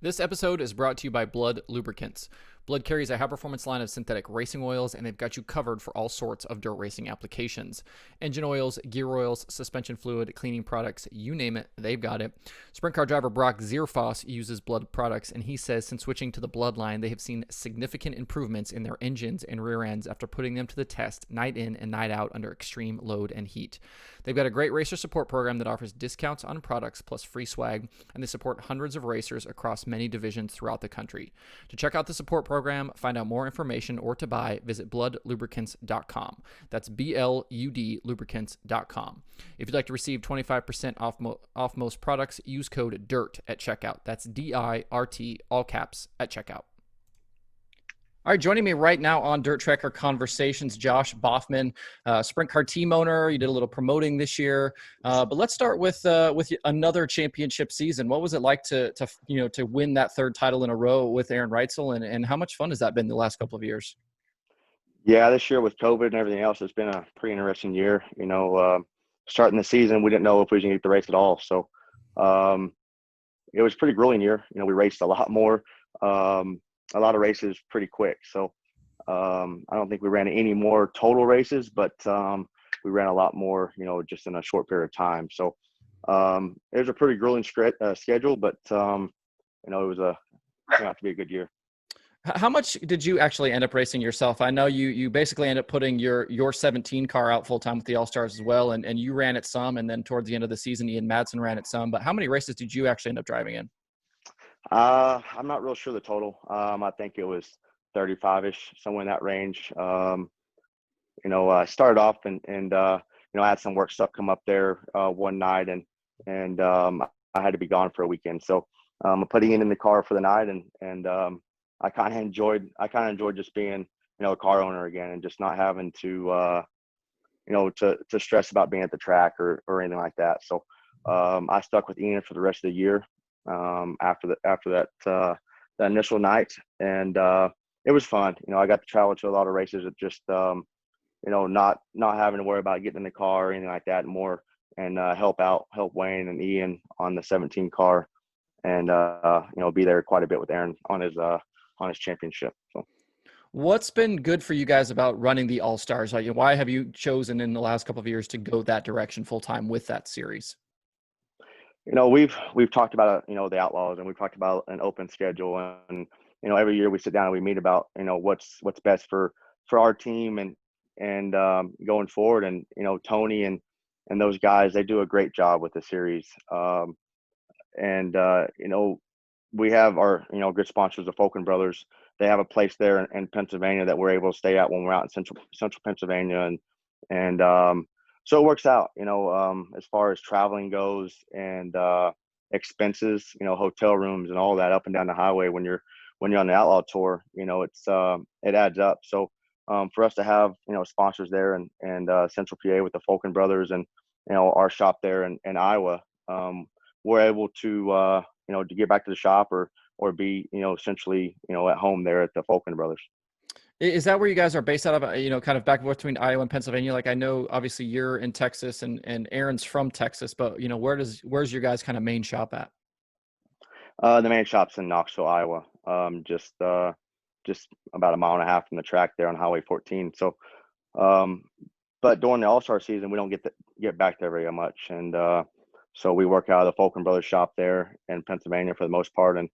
This episode is brought to you by Blood Lubricants. Blood carries a high-performance line of synthetic racing oils, and they've got you covered for all sorts of dirt racing applications. Engine oils, gear oils, suspension fluid, cleaning products, you name it, they've got it. Sprint car driver Brock Zierfoss uses Blood products, and he says since switching to the Blood line, they have seen significant improvements in their engines and rear ends after putting them to the test night in and night out under extreme load and heat. They've got a great racer support program that offers discounts on products plus free swag, and they support hundreds of racers across many divisions throughout the country. To check out the support program, find out more information, or to buy, visit bloodlubricants.com. That's BLUD lubricants.com. If you'd like to receive 25% off most products, use code DIRT at checkout. That's DIRT, all caps, at checkout. All right, joining me right now on DIRTRACKR Conversations, Josh Baughman, sprint car team owner. You did a little promoting this year, but let's start with another championship season. What was it like to win that third title in a row with Aaron Reutzel, and how much fun has that been the last couple of years? Yeah, this year with COVID and everything else, it's been a pretty interesting year. Starting the season, we didn't know if we was going to get the race at all. So it was a pretty grueling year. We raced a lot more, a lot of races pretty quick. So I don't think we ran any more total races, but we ran a lot more, just in a short period of time. So it was a pretty grueling schedule, but it turned out to be a good year. How much did you actually end up racing yourself? I know you basically ended up putting your 17 car out full time with the All-Stars as well, and you ran it some, and then towards the end of the season, Ian Madsen ran it some. But how many races did you actually end up driving in? I'm not real sure the total. I think it was 35-ish, somewhere in that range. I started off and I had some work stuff come up there one night, and I had to be gone for a weekend. So I'm putting it in the car for the night, and I kind of enjoyed just being a car owner again, and just not having to to stress about being at the track or anything like that. So I stuck with Ian for the rest of the year after that initial night, and it was fun. I got to travel to a lot of races at just not having to worry about getting in the car or anything like that, and help Wayne and Ian on the 17 car, and be there quite a bit with Aaron on his championship. So What's been good for you guys about running the All-Stars? Why have you chosen in the last couple of years to go that direction full time with that series? We've talked about the Outlaws, and we've talked about an open schedule, and every year we sit down and we meet about what's best for our team and going forward. And Tony and those guys, they do a great job with the series. And we have our good sponsors, the Fulkin Brothers. They have a place there in Pennsylvania that we're able to stay at when we're out in central Pennsylvania, and so it works out, as far as traveling goes, and expenses, hotel rooms and all that up and down the highway when you're on the Outlaw Tour. It adds up. So for us to have sponsors there, and Central PA with the Fulkin Brothers, and our shop there in Iowa, we're able to to get back to the shop or be essentially at home there at the Fulkin Brothers. Is that where you guys are based out of, kind of back and forth between Iowa and Pennsylvania? Like, I know obviously you're in Texas and Aaron's from Texas, but where's your guys kind of main shop at? The main shop's in Knoxville, Iowa, just about a mile and a half from the track there on Highway 14. So but during the All-Star season, we don't get back there very much, and so we work out of the Fulkin Brothers shop there in Pennsylvania for the most part, and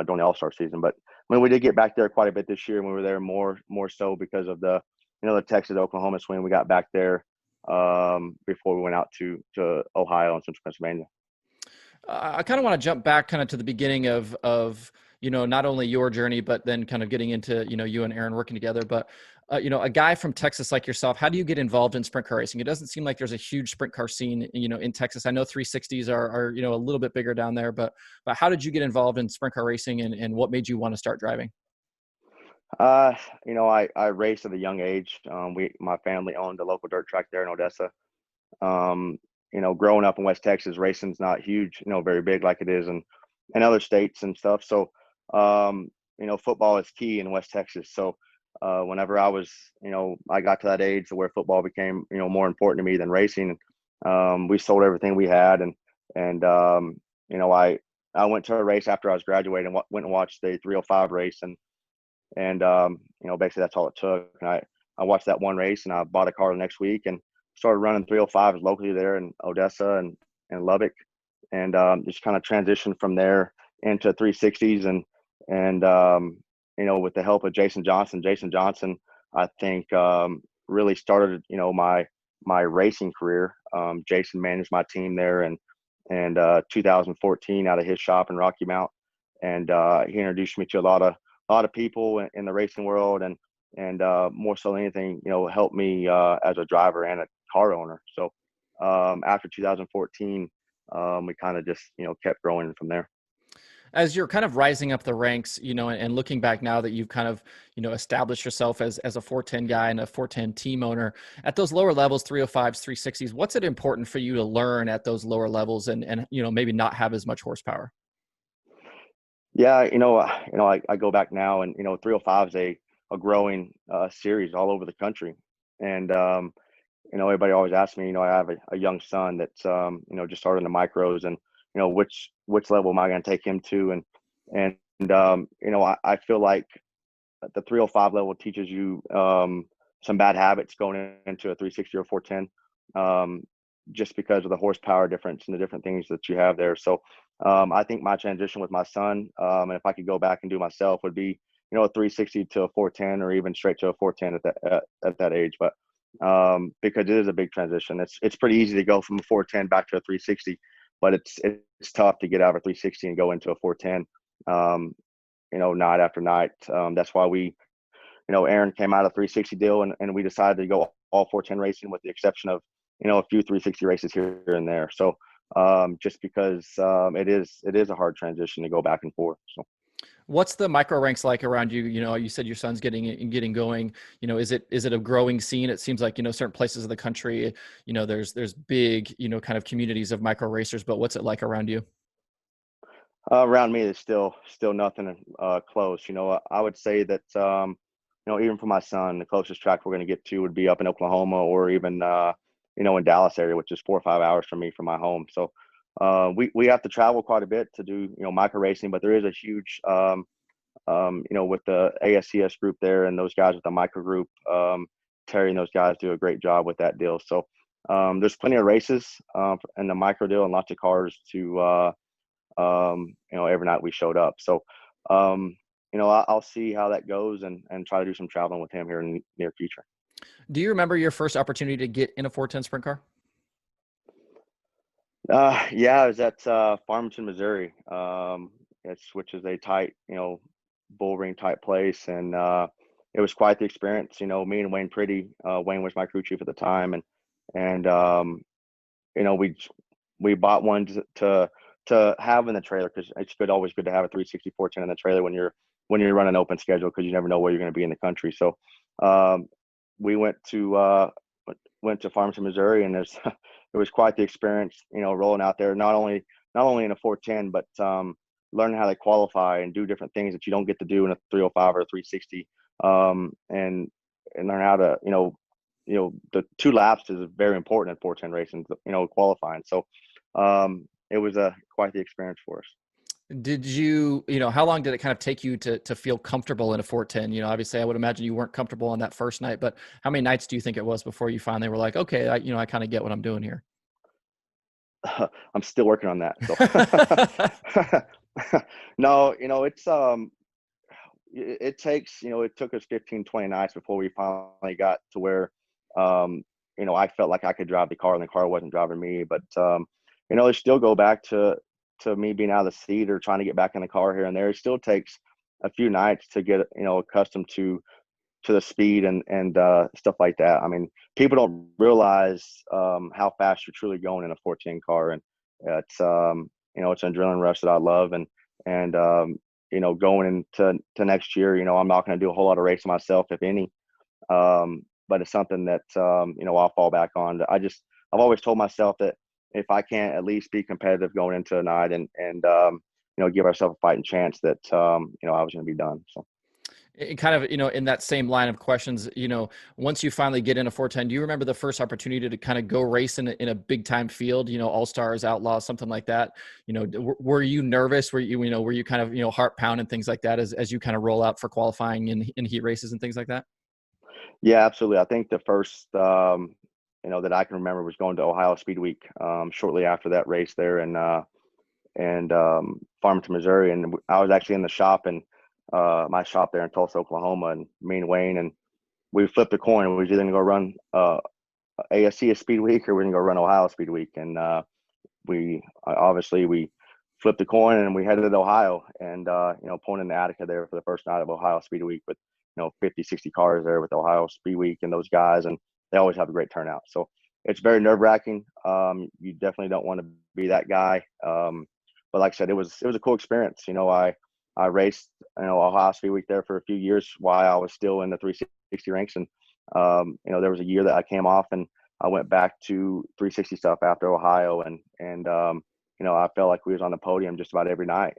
during the All-Star season. But when we did get back there quite a bit this year, and we were there more so because of the the Texas Oklahoma swing. We got back there before we went out to Ohio and Central Pennsylvania. I kind of want to jump back kind of to the beginning of not only your journey, but then kind of getting into you and Aaron working together. But a guy from Texas like yourself, how do you get involved in sprint car racing? It doesn't seem like there's a huge sprint car scene in Texas. I know 360s are a little bit bigger down there, but how did you get involved in sprint car racing, and what made you want to start driving? I raced at a young age. My family owned a local dirt track there in Odessa. Growing up in West Texas, racing's not huge, very big like it is in other states and stuff. So, football is key in West Texas. So, whenever I got to that age where football became, more important to me than racing, we sold everything we had, and I I went to a race after I was graduating, went and watched the 305 race, and basically that's all it took. And I watched that one race, and I bought a car the next week and started running 305s locally there in Odessa and Lubbock, and just kind of transitioned from there into 360s, and with the help of Jason Johnson, I think really started my racing career. Jason managed my team there, and 2014 out of his shop in Rocky Mount, and he introduced me to a lot of people in the racing world, and more so than anything, helped me as a driver and a car owner. So after 2014, we kind of just kept growing from there. As you're kind of rising up the ranks, and looking back now that you've kind of, established yourself as a 410 guy and a 410 team owner at those lower levels, 305s, 360s, what's it important for you to learn at those lower levels and maybe not have as much horsepower? Yeah, I go back now, and 305 is a growing series all over the country, and everybody always asks me. I have a young son that's just started in the micros, and which level am I going to take him to, I feel like the 305 level teaches you some bad habits going into a 360 or 410. Just because of the horsepower difference and the different things that you have there. So I think my transition with my son, and if I could go back and do myself, would be a 360 to a 410, or even straight to a 410 at that age. But because it is a big transition, it's pretty easy to go from a 410 back to a 360, but it's tough to get out of a 360 and go into a 410. Night after night. That's why Aaron came out of 360 deal, and we decided to go all 410 racing, with the exception of a few 360 races here and there. So just because it is a hard transition to go back and forth. So what's the micro ranks like around you? You said your son's getting going. Is it a growing scene? It seems like certain places of the country, there's big kind of communities of micro racers. But what's it like around you? Around me, there's still nothing close. I would say that even for my son, the closest track we're going to get to would be up in Oklahoma, or even in Dallas area, which is 4 or 5 hours from me from my home. So we have to travel quite a bit to do micro racing, but there is a huge with the ASCS group there, and those guys with the micro group, Terry and those guys do a great job with that deal. So there's plenty of races in the micro deal, and lots of cars to every night we showed up. So I'll see how that goes, and try to do some traveling with him here in the near future. Do you remember your first opportunity to get in a 410 sprint car? Yeah, I was at Farmington, Missouri, which is a tight, bull ring type place, and it was quite the experience. Me and Wayne Pretty, Wayne was my crew chief at the time, and we bought one to have in the trailer, because it's always good to have a 360 410 in the trailer when you're running an open schedule, because you never know where you're going to be in the country. So we went to Farmington, Missouri, and it was quite the experience, rolling out there, not only in a 410, but learning how to qualify and do different things that you don't get to do in a 305 or a 360, and learn how to, the 2 laps is very important in 410 racing, qualifying. So it was quite the experience for us. Did you, how long did it kind of take you to feel comfortable in a 410? Obviously I would imagine you weren't comfortable on that first night, but how many nights do you think it was before you finally were like, okay, I kind of get what I'm doing here? I'm still working on that. So no, it takes, it took us 15, 20 nights before we finally got to where, I felt like I could drive the car and the car wasn't driving me. But, it still go back to me being out of the seat or trying to get back in the car here and there. It still takes a few nights to get, accustomed to the speed and stuff like that. I mean, people don't realize how fast you're truly going in a 410 car, and it's it's an adrenaline rush that I love, and going into next year, I'm not going to do a whole lot of racing myself, if any, but it's something that I'll fall back on. I've always told myself that if I can't at least be competitive going into a night and give ourselves a fighting chance, that I was going to be done. So. It kind of, in that same line of questions, once you finally get in a 410, do you remember the first opportunity to kind of go race in a big time field, All-Stars, Outlaws, something like that? Were you nervous? Were you kind of, heart pounding, things like that as you kind of roll out for qualifying in heat races and things like that? Yeah, absolutely. I think the first, that I can remember was going to Ohio Speed Week shortly after that race there and Farmington, Missouri. And I was actually in the shop and my shop there in Tulsa, Oklahoma, and me and Wayne, and we flipped a coin. We was either going to go run ASC Speed Week or we're going to go run Ohio Speed Week. And we obviously we flipped a coin and we headed to Ohio and pulling in the Attica there for the first night of Ohio Speed Week with 50, 60 cars there with Ohio Speed Week and those guys, and they always have a great turnout. So it's very nerve wracking. You definitely don't want to be that guy. But like I said, it was a cool experience. I raced Ohio Speed Week there for a few years while I was still in the 360 ranks, and there was a year that I came off and I went back to 360 stuff after Ohio, and I felt like we was on the podium just about every night.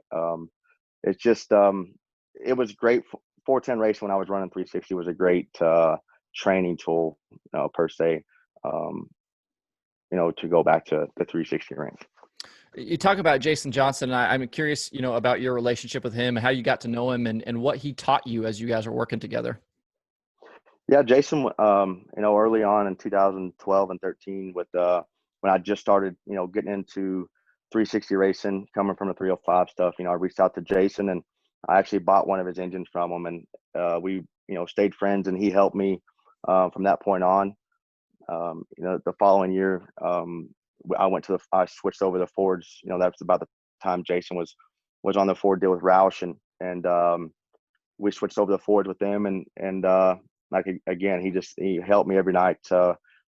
It's just it was great. 410 race when I was running 360 was a great training tool per se. To go back to the 360 ranks. You talk about Jason Johnson, and I'm curious, about your relationship with him, how you got to know him, and what he taught you as you guys were working together. Yeah, Jason, early on in 2012 and 13 with when I just started, getting into 360 racing, coming from the 305 stuff, I reached out to Jason and I actually bought one of his engines from him, and we, stayed friends, and he helped me from that point on. The following year, I switched over to Fords. That was about the time Jason was on the Ford deal with Roush, and we switched over to Fords with them, and like again, he helped me every night,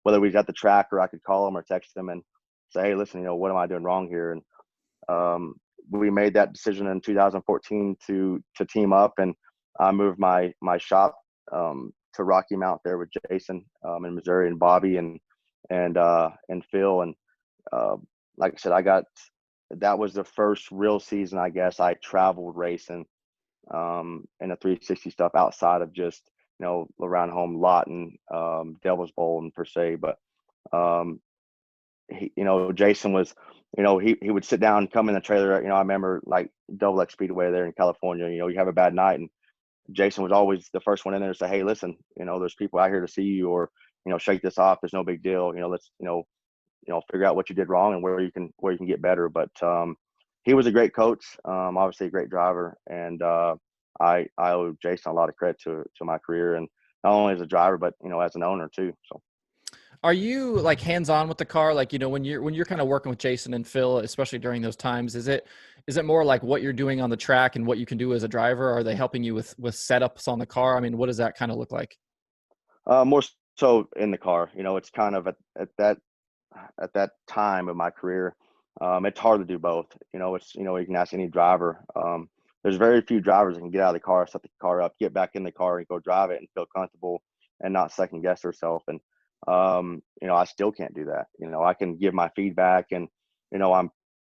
whether we was at the track or I could call him or text him and say, hey, listen, what am I doing wrong here? And we made that decision in 2014 to team up, and I moved my shop to Rocky Mount there with Jason in Missouri, and Bobby and Phil, and like I said, that was the first real season I guess I traveled racing and the 360 stuff outside of just around home Lawton, Devil's Bowl and per se. But Jason was, he would sit down, come in the trailer. I remember like Double X Speedway there in California. You have a bad night, and Jason was always the first one in there to say, hey, listen, there's people out here to see you, or shake this off. There's no big deal. Let's figure out what you did wrong and where you can get better. But he was a great coach, obviously a great driver, and I owe Jason a lot of credit to my career, and not only as a driver, but as an owner too. So. Are you like hands-on with the car? Like, when you're kind of working with Jason and Phil, especially during those times, is it more like what you're doing on the track and what you can do as a driver? Are they helping you with setups on the car? I mean, what does that kind of look like? More so in the car. It's kind of at that time of my career, it's hard to do both. It's you can ask any driver. There's very few drivers that can get out of the car, set the car up, get back in the car, and go drive it and feel comfortable and not second guess herself. And I still can't do that. I can give my feedback, and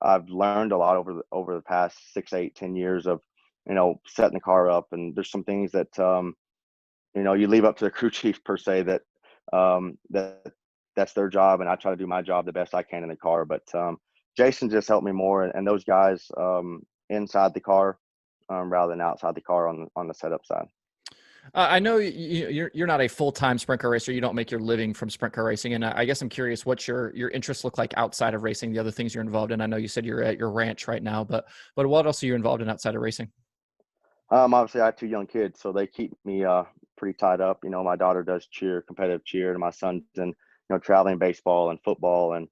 I've learned a lot over the past 6, 8, 10 years of setting the car up. And there's some things that you leave up to the crew chief per se, that's their job, and I try to do my job the best I can in the car. But Jason just helped me more, and those guys inside the car rather than outside the car on the setup side. I know you're not a full-time sprint car racer. You don't make your living from sprint car racing, and I guess I'm curious what your interests look like outside of racing. The other things you're involved in. I know you said you're at your ranch right now, but what else are you involved in outside of racing? Obviously, I have 2 young kids, so they keep me pretty tied up. My daughter does competitive cheer, and my son's in traveling baseball and football, and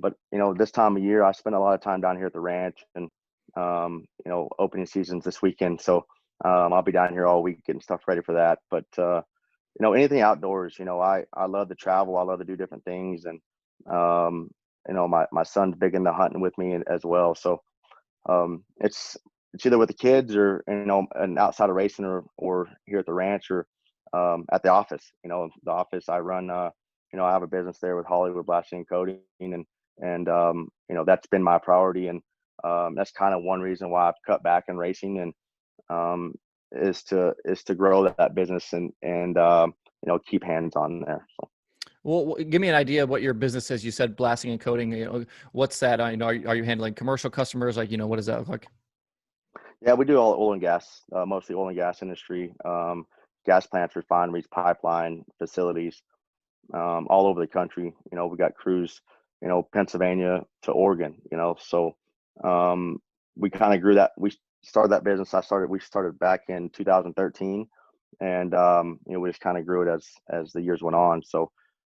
but this time of year I spend a lot of time down here at the ranch, and opening seasons this weekend, so I'll be down here all week getting stuff ready for that. But anything outdoors, I love to travel. I love to do different things, and my son's big into hunting with me as well. So it's either with the kids or and outside of racing, or here at the ranch, or at the office. The office I run. I have a business there with Hollywood Blasting and Coating, and that's been my priority, and that's kind of one reason why I've cut back in racing, and is to grow that business and keep hands on there. So. Well, give me an idea of what your business is. You said blasting and coating. What's that? Are you handling commercial customers? Like, what does that look like? Yeah, we do all oil and gas, mostly oil and gas industry, gas plants, refineries, pipeline facilities, all over the country. We got crews, Pennsylvania to Oregon. So we kind of grew that. We started that business. We started back in 2013, and we just kind of grew it as the years went on. So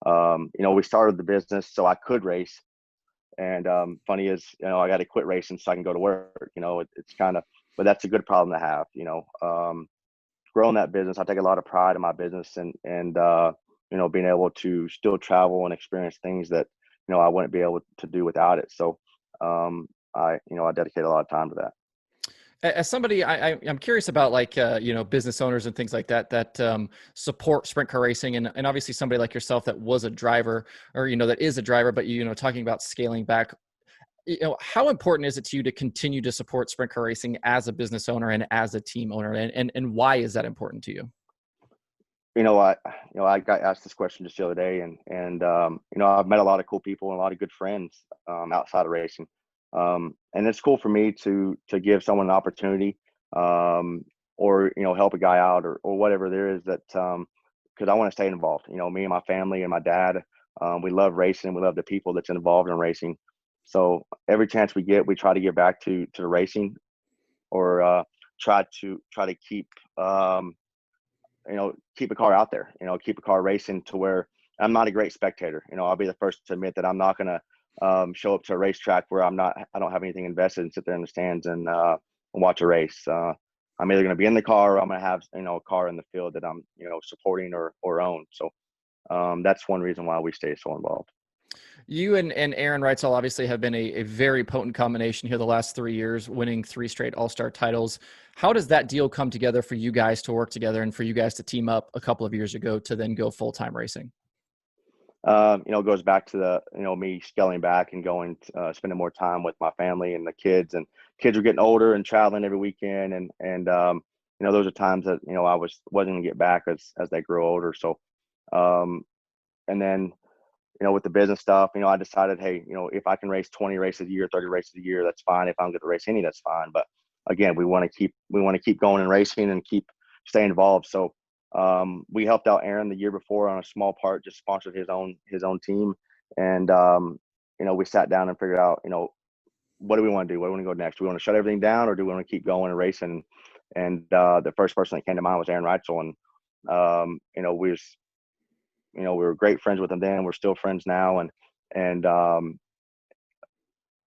we started the business so I could race. And funny is, I got to quit racing so I can go to work. It's kind of, but that's a good problem to have. Growing that business, I take a lot of pride in my business and being able to still travel and experience things that I wouldn't be able to do without it. So I dedicate a lot of time to that. As somebody, I'm curious about like, business owners and things like that support sprint car racing. And obviously somebody like yourself that was a driver or, that is a driver, but, talking about scaling back, how important is it to you to continue to support sprint car racing as a business owner and as a team owner? And why is that important to you? I got asked this question just the other day and I've met a lot of cool people and a lot of good friends outside of racing. And it's cool for me to give someone an opportunity, or, help a guy out or whatever there is that, cause I want to stay involved. Me and my family and my dad, we love racing. We love the people that's involved in racing. So every chance we get, we try to get back to the racing or, try to keep, keep a car out there, keep a car racing to where I'm not a great spectator. I'll be the first to admit that I'm not going to, show up to a racetrack where I don't have anything invested and sit there in the stands and watch a race. I'm either going to be in the car or I'm going to have, a car in the field that I'm, supporting or own. So that's one reason why we stay so involved. You and Aaron Reutzel obviously have been a very potent combination here the last 3 years, winning 3 straight All-Star titles. How does that deal come together for you guys to work together and for you guys to team up a couple of years ago to then go full-time racing? It goes back to me scaling back and going, spending more time with my family and the kids. And kids were getting older and traveling every weekend. And those are times that, I wasn't gonna get back as they grow older. So, and then, with the business stuff, I decided, hey, if I can race 20 races a year, 30 races a year, that's fine. If I don't get to race any, that's fine. But again, we want to keep going and racing and keep staying involved. So we helped out Aaron the year before on a small part, just sponsored his own team. And we sat down and figured out, what do we want to do? What do we want to go next? Do we want to shut everything down or do we want to keep going and racing? And the first person that came to mind was Aaron Reutzel. And we were great friends with him then. We're still friends now. And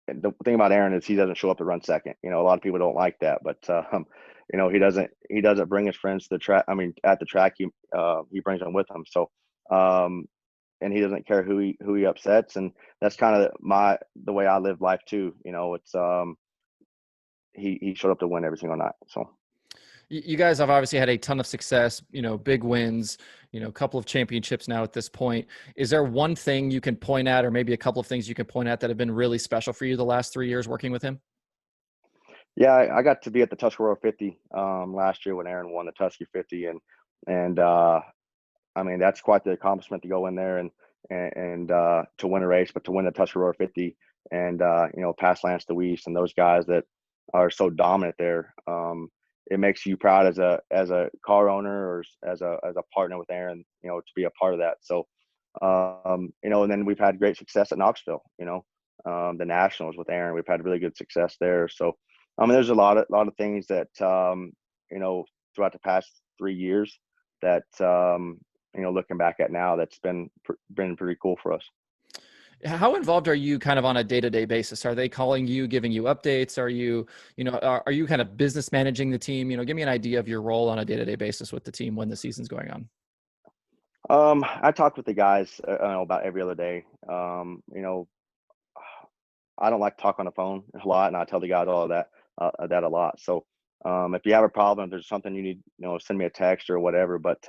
the thing about Aaron is he doesn't show up to run second. A lot of people don't like that, but he doesn't bring his friends to the track. I mean, at the track, he brings them with him. So, and he doesn't care who he upsets. And that's kind of the way I live life too. It's he showed up to win every single night. So. You guys have obviously had a ton of success, big wins, a couple of championships now at this point. Is there one thing you can point at, or maybe a couple of things you can point at that have been really special for you the last 3 years working with him? Yeah, I got to be at the Tuscarora 50 last year when Aaron won the Tusky 50, and I mean that's quite the accomplishment to go in there and to win a race, but to win the Tuscarora 50 and pass Lance DeWeese and those guys that are so dominant there. It makes you proud as a car owner or as a partner with Aaron, to be a part of that. So, and then we've had great success at Knoxville, the Nationals with Aaron. We've had really good success there. So, there's a lot of things that, throughout the past 3 years that, looking back at now, that's been pretty cool for us. How involved are you kind of on a day-to-day basis? Are they calling you, giving you updates? Are you, are you kind of business managing the team? Give me an idea of your role on a day-to-day basis with the team when the season's going on. I talk with the guys about every other day. I don't like to talk on the phone a lot, and I tell the guys all of that a lot. So if you have a problem, if there's something you need, send me a text or whatever. But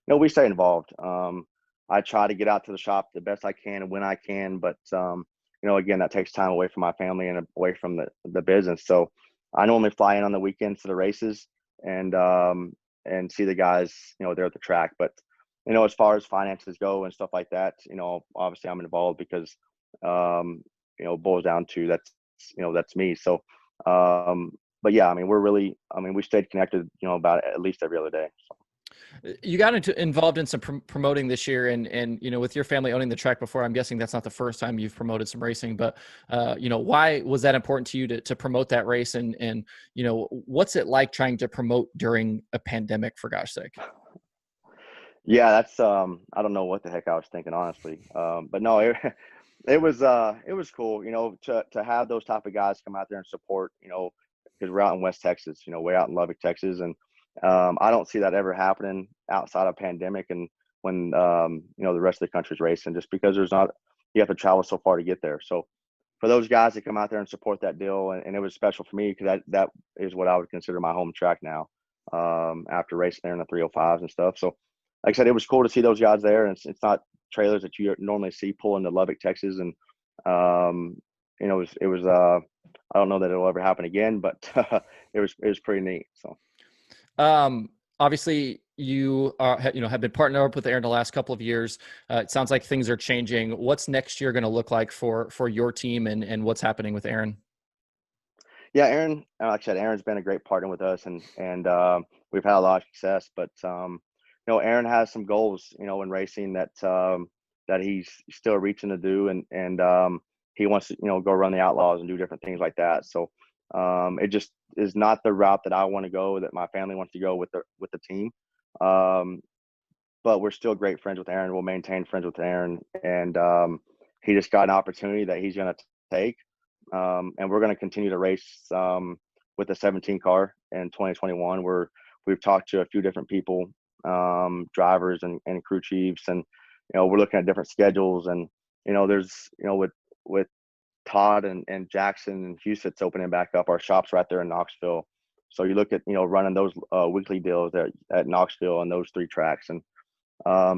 we stay involved. I try to get out to the shop the best I can and when I can, but again, that takes time away from my family and away from the business. So I normally fly in on the weekends to the races and see the guys, there at the track. But, as far as finances go and stuff like that, obviously I'm involved because, it boils down to that's me. So, but yeah, I mean, we stayed connected, about at least every other day. So. You got involved in some promoting this year, and with your family owning the track before, I'm guessing that's not the first time you've promoted some racing. But why was that important to you to promote that race? And what's it like trying to promote during a pandemic, for gosh sake? Yeah, that's I don't know what the heck I was thinking, honestly. But no, it was cool, to have those type of guys come out there and support, because we're out in West Texas, way out in Lubbock, Texas, and I don't see that ever happening outside of pandemic and when the rest of the country's racing, just because you have to travel so far to get there. So for those guys to come out there and support that deal, and it was special for me because that is what I would consider my home track now, after racing there in the 305s and stuff. So like I said, it was cool to see those guys there, and it's not trailers that you normally see pull into Lubbock, Texas, and it was I don't know that it'll ever happen again, but it was pretty neat. So. Obviously you are, have been partnered up with Aaron the last couple of years. It sounds like things are changing. What's next year going to look like for your team, and what's happening with Aaron? Yeah, Aaron, like I said, Aaron's been a great partner with us, and we've had a lot of success. But Aaron has some goals, in racing that he's still reaching to do, and he wants to, go run the Outlaws and do different things like that. So it just is not the route that I want to go, that my family wants to go with the team. But we're still great friends with Aaron. We'll maintain friends with Aaron, and he just got an opportunity that he's going to take. And we're going to continue to race with the 17 car in 2021. We've talked to a few different people, drivers and crew chiefs, and we're looking at different schedules. And there's with Todd and Jackson and Houston's opening back up. Our shop's right there in Knoxville, so you look at running those weekly deals at Knoxville and those 3 tracks, and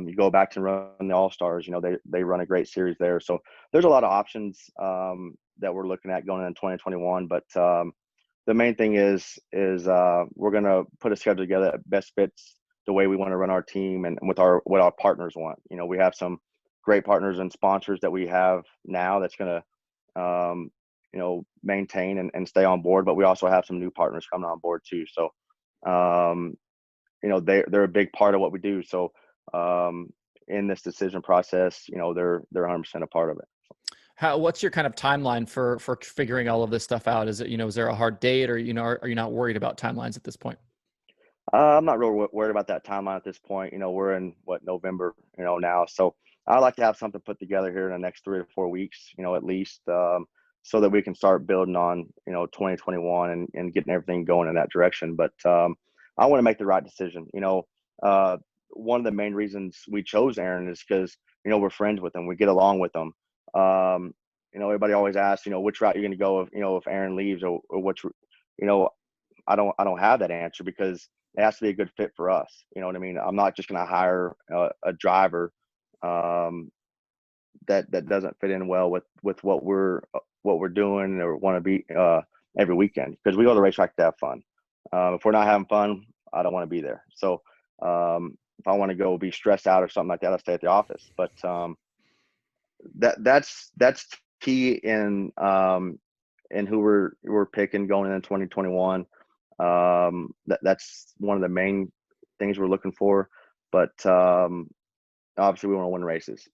you go back to run the All Stars. They run a great series there. So there's a lot of options that we're looking at going into 2021. But the main thing is we're going to put a schedule together that best fits the way we want to run our team and with what our partners want. We have some great partners and sponsors that we have now that's going to maintain and stay on board. But we also have some new partners coming on board too. So they're a big part of what we do. So in this decision process, they're 100% a part of it. What's your kind of timeline for figuring all of this stuff out? Is it, is there a hard date, or, are you not worried about timelines at this point? I'm not real worried about that timeline at this point. We're in November, now. So I'd like to have something put together here in the next 3 to 4 weeks, at least, so that we can start building on, 2021 and getting everything going in that direction. But I want to make the right decision. One of the main reasons we chose Aaron is because, we're friends with him. We get along with him. Everybody always asks, which route you're going to go if Aaron leaves, or which, I don't have that answer, because it has to be a good fit for us. You know what I mean? I'm not just going to hire a driver that doesn't fit in well with what we're doing or want to be every weekend, because we go to the racetrack to have fun. If we're not having fun, I don't want to be there. So if I want to go be stressed out or something like that, I'll stay at the office. But that's key in who we're picking going into 2021. That's one of the main things we're looking for. But obviously we want to win races.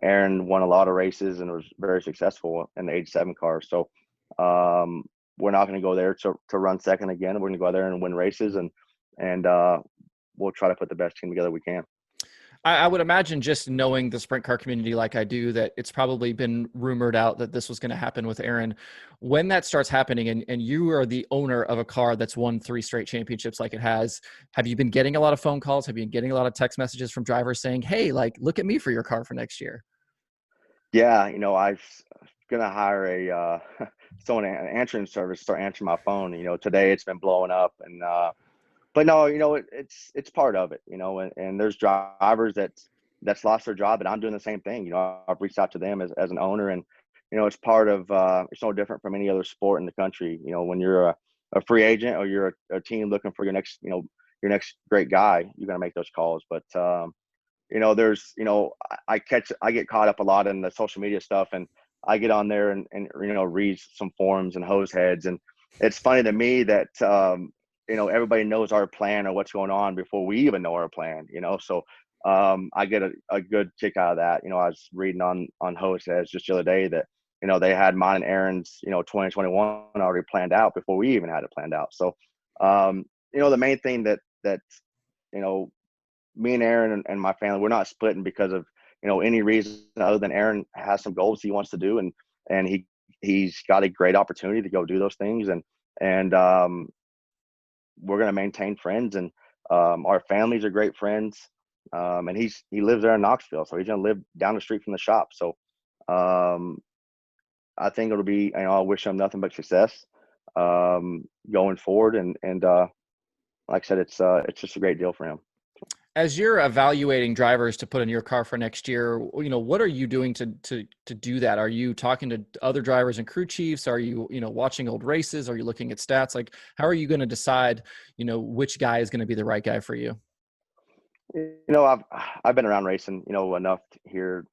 Aaron won a lot of races and was very successful in the 87 car. So we're not going to go there to run second again. We're going to go there and win races, and we'll try to put the best team together we can. I would imagine, just knowing the sprint car community like I do, that it's probably been rumored out that this was going to happen with Aaron. When that starts happening, and you are the owner of a car that's won 3 straight championships like it has, have you been getting a lot of phone calls? Have you been getting a lot of text messages from drivers saying, hey, look at me for your car for next year? Yeah, I'm going to hire an answering service, start answering my phone. Today it's been blowing up, and but no, it's part of it, and there's drivers that's lost their job, and I'm doing the same thing. I've reached out to them as an owner, and it's part of it's no different from any other sport in the country. When you're a free agent or you're a team looking for your next great guy, you're going to make those calls. But there's, I get caught up a lot in the social media stuff, and I get on there and read some forums and hose heads. And it's funny to me that, everybody knows our plan or what's going on before we even know our plan, so I get a good kick out of that. I was reading on hose heads just the other day that, they had mine and Aaron's, 2021 already planned out before we even had it planned out. So, the main thing that, you know, me and Aaron and my family, we're not splitting because of, any reason other than Aaron has some goals he wants to do. And he's got a great opportunity to go do those things. And we're going to maintain friends, and our families are great friends. And he lives there in Knoxville, so he's going to live down the street from the shop. So, I think it'll be, I wish him nothing but success going forward. And like I said, it's just a great deal for him. As you're evaluating drivers to put in your car for next year, what are you doing to do that? Are you talking to other drivers and crew chiefs? Are you, watching old races? Are you looking at stats? Like, how are you going to decide, which guy is going to be the right guy for you? I've been around racing, enough here,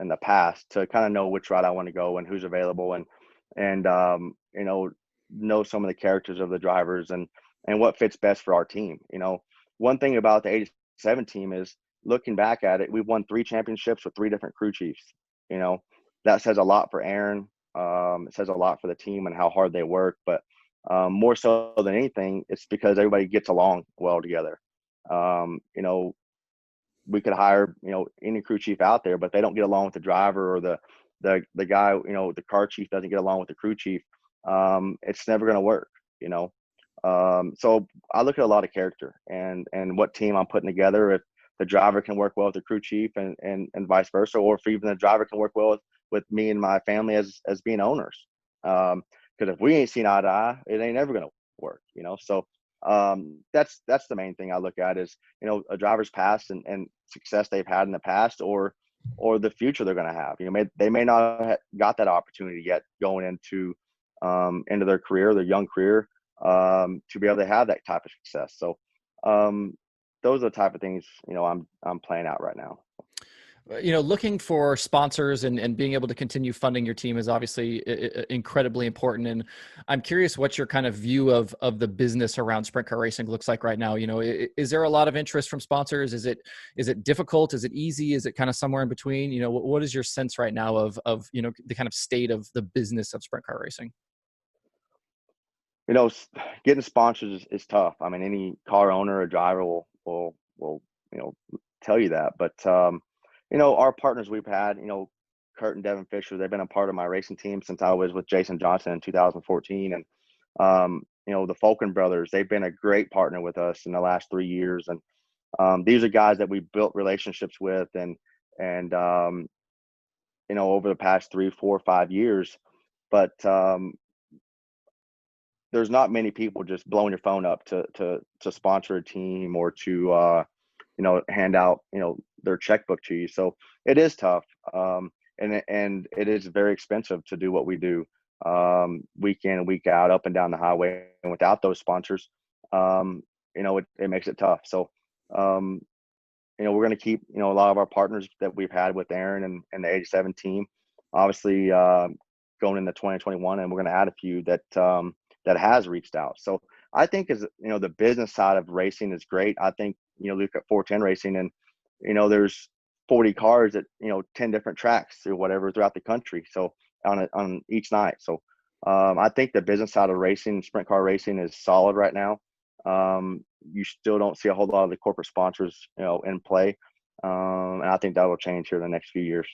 in the past to kind of know which route I want to go and who's available, and know some of the characters of the drivers and what fits best for our team. One thing about the 87 team is, looking back at it, we've won 3 championships with 3 different crew chiefs. That says a lot for Aaron. It says a lot for the team and how hard they work, but more so than anything, it's because everybody gets along well together. We could hire, any crew chief out there, but if they don't get along with the driver, or the guy, the car chief doesn't get along with the crew chief, it's never going to work, so I look at a lot of character and what team I'm putting together. If the driver can work well with the crew chief and vice versa, or if even the driver can work well with me and my family as being owners. Because if we ain't seen eye to eye, it ain't ever going to work, so that's the main thing I look at is, a driver's past and success they've had in the past, or the future they're going to have. They may not have got that opportunity yet going into their career, their young career, to be able to have that type of success. So those are the type of things, I'm playing out right now. Looking for sponsors and being able to continue funding your team is obviously incredibly important. And I'm curious what your kind of view of the business around sprint car racing looks like right now. Is there a lot of interest from sponsors? Is it difficult? Is it easy? Is it kind of somewhere in between? What is your sense right now of the kind of state of the business of sprint car racing? Getting sponsors is tough. I mean, any car owner or driver will tell you that. But our partners we've had, Kurt and Devin Fisher, they've been a part of my racing team since I was with Jason Johnson in 2014. And the Falcon brothers, they've been a great partner with us in the last 3 years. And these are guys that we built relationships with, and over the past 3, 4, 5 years. But there's not many people just blowing your phone up to sponsor a team, or to hand out their checkbook to you. So it is tough, and it is very expensive to do what we do, week in and week out, up and down the highway. And without those sponsors, it makes it tough. So we're going to keep a lot of our partners that we've had with Aaron and the 87 team, obviously going into 2021, and we're going to add a few that has reached out. So I think the business side of racing is great. I think, look at 410 racing, and, there's 40 cars at, 10 different tracks or whatever throughout the country. So on each night. So I think the business side of racing, sprint car racing, is solid right now. You still don't see a whole lot of the corporate sponsors, in play. And I think that will change here in the next few years.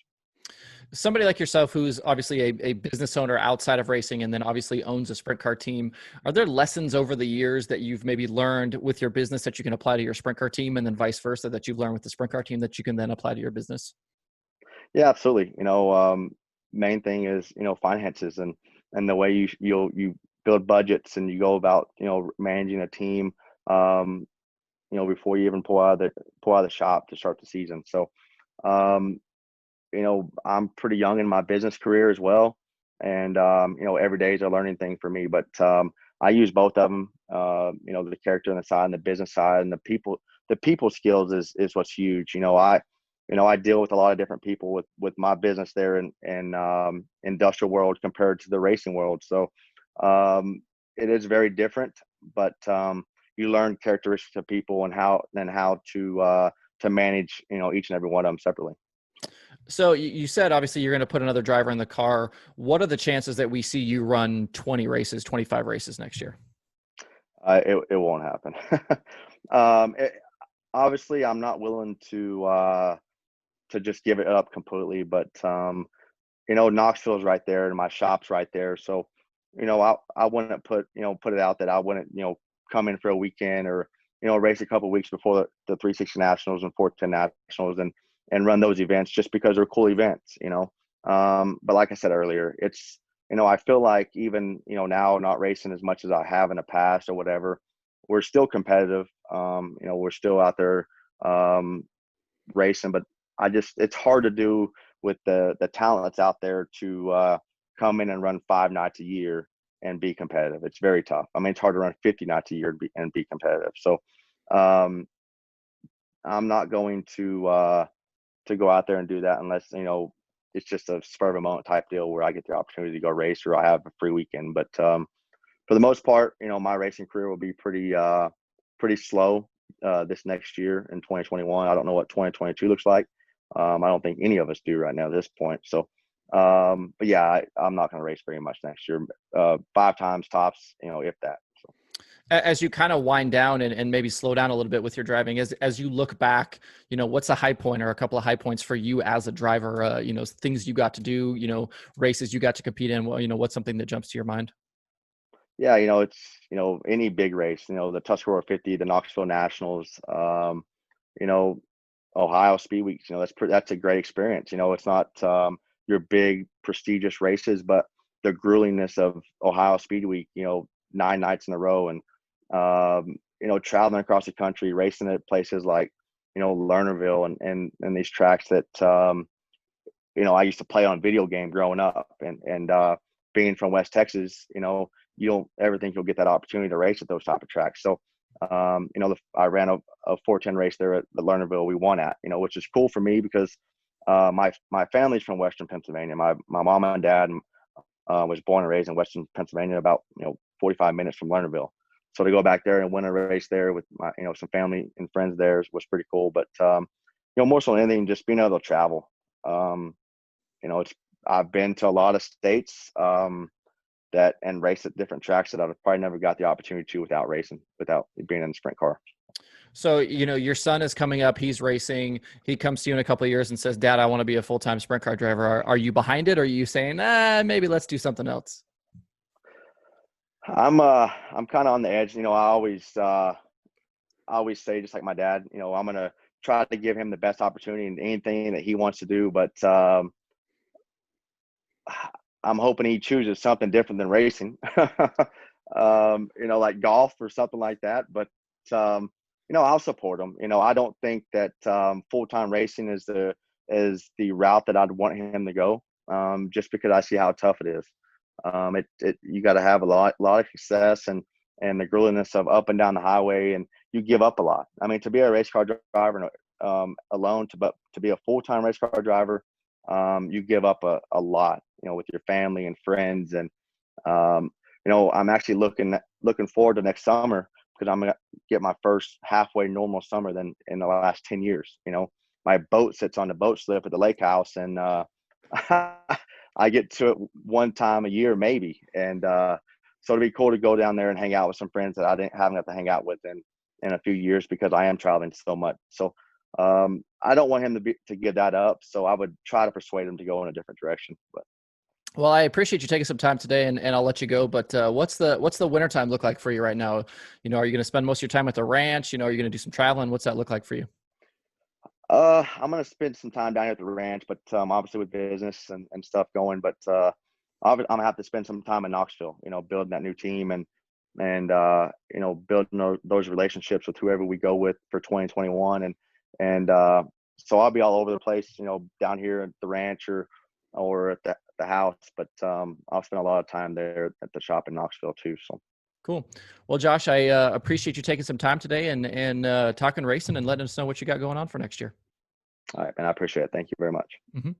Somebody like yourself, who's obviously a business owner outside of racing and then obviously owns a sprint car team, are there lessons over the years that you've maybe learned with your business that you can apply to your sprint car team, and then vice versa, that you've learned with the sprint car team that you can then apply to your business? Yeah, absolutely. Main thing is, finances, and the way you build budgets and you go about, managing a team, before you even pull out of the shop to start the season. So, I'm pretty young in my business career as well. And, every day is a learning thing for me. But I use both of them. The character on the side and the business side, and the people skills is what's huge. I deal with a lot of different people with my business there in industrial world compared to the racing world. So it is very different, but you learn characteristics of people and how to manage, each and every one of them separately. So you said obviously you're going to put another driver in the car. What are the chances that we see you run 20 races, 25 races next year? It won't happen. Obviously, I'm not willing to just give it up completely, but Knoxville's right there and my shop's right there. So, I wouldn't put it out that I wouldn't, come in for a weekend or, race a couple of weeks before the 360 Nationals and 410 Nationals and run those events just because they're cool events. But like I said earlier, I feel like even, now not racing as much as I have in the past or whatever, we're still competitive. We're still out there racing, but it's hard to do with the talent that's out there to come in and run 5 nights a year and be competitive. It's very tough. I mean, it's hard to run 50 nights a year and be competitive. So um, I'm not going to go out there and do that unless it's just a spur of a moment type deal where I get the opportunity to go race or I have a free weekend. But for the most part, my racing career will be pretty slow this next year in 2021. I don't know what 2022 looks like. I don't think any of us do right now at this point. So, but yeah, I'm not going to race very much next year. 5 times tops, if that. So. As you kind of wind down and maybe slow down a little bit with your driving, as you look back, what's a high point or a couple of high points for you as a driver? Things you got to do, races you got to compete in. Well, what's something that jumps to your mind? Yeah, it's any big race, the Tuscarora 50, the Knoxville Nationals, you know, Ohio Speed Weeks. That's a great experience. It's not your big prestigious races, but the gruelingness of Ohio Speed Week. 9 nights in a row, and traveling across the country, racing at places like Lernerville and these tracks that I used to play on video game growing up, and being from West Texas, you don't ever think you'll get that opportunity to race at those type of tracks. So, I ran a 410 race there at the Lernerville we won at, which is cool for me because my family's from Western Pennsylvania. My mom and dad was born and raised in Western Pennsylvania, about 45 minutes from Lernerville. So to go back there and win a race there with my some family and friends there was pretty cool. But more so than anything, just being able to travel. I've been to a lot of states and race at different tracks that I've probably never got the opportunity to without being in the sprint car. So, your son is coming up, he's racing, he comes to you in a couple of years and says, Dad, I want to be a full-time sprint car driver. Are you behind it? Or are you saying, maybe let's do something else? I'm kind of on the edge. I always say, just like my dad, I'm going to try to give him the best opportunity in anything that he wants to do. But I'm hoping he chooses something different than racing, like golf or something like that. But, I'll support him. I don't think that full-time racing is the route that I'd want him to go, just because I see how tough it is. You got to have a lot of success and the grueliness of up and down the highway, and you give up a lot. I mean, to be a race car driver alone, but to be a full-time race car driver, you give up a lot, with your family and friends. And I'm actually looking forward to next summer because I'm gonna get my first halfway normal summer than in the last 10 years. My boat sits on the boat slip at the lake house, and I get to it one time a year maybe. And so it'd be cool to go down there and hang out with some friends that haven't got to hang out with in a few years because I am traveling so much. So I don't want him to give that up. So I would try to persuade him to go in a different direction. But Well, I appreciate you taking some time today, and I'll let you go. But what's the wintertime look like for you right now? Are you going to spend most of your time at the ranch? Are you going to do some traveling? What's that look like for you? I'm going to spend some time down here at the ranch, but obviously with business and stuff going. But I'm going to have to spend some time in Knoxville, building that new team and building those relationships with whoever we go with for 2021. And so I'll be all over the place, down here at the ranch or at the house. But I'll spend a lot of time there at the shop in Knoxville too. So. Cool. Well, Josh, I appreciate you taking some time today and talking racing and letting us know what you got going on for next year. All right, man. I appreciate it. Thank you very much. Mm-hmm.